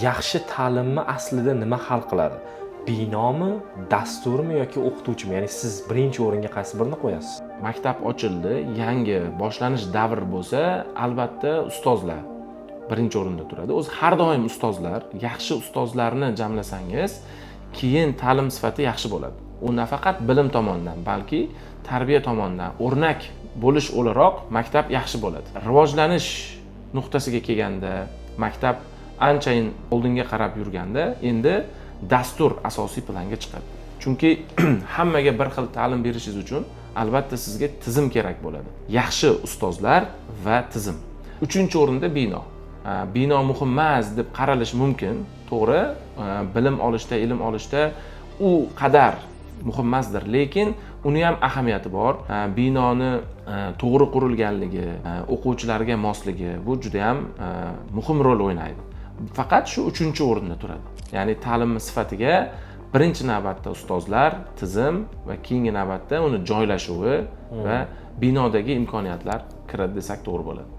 yaxshi ta'limni aslida nima hal qiladi? Binomi, dasturmi yoki o'qituvchimi? Ya'ni siz birinchi o'ringa qaysi birini qo'yasiz? Maktab ochildi, yangi boshlanish davri bo'lsa, albatta ustozlar birinchi o'rinda turadi. O'zi har doim ustozlar, yaxshi ustozlarni jamlasangiz, keyin ta'lim sifati yaxshi bo'ladi. U nafaqat bilim tomonidan, balki tarbiya tomonidan o'rnak bo'lish o'laroq maktab yaxshi bo'ladi. Rivojlanish nuqtasiga kelganda, maktab anchayin oldinga qarab yurganda, endi dastur asosiy planga chiqadi. Chunki hammaga bir xil ta'lim berishingiz uchun albatta sizga tizim kerak bo'ladi. Yaxshi ustozlar va tizim. Uchinchi o'rinda bino. Bino muhim emas deb qaralish mumkin, to'g'ri, bilim olishda, ilm olishda u qadar muhim emasdir, lekin uni ham ahamiyati bor. Binoni to'g'ri qurilganligi, o'quvchilarga mosligi bu juda ham muhim rol o'ynaydi. Faqat shu uchinchi o'rinda turadi. Ya'ni ta'lim sifatiga birinchi navbatda ustozlar, tizim va keyingi navbatda uni joylashuvi va binodagi imkoniyatlar kiradi desak to'g'ri bo'ladi.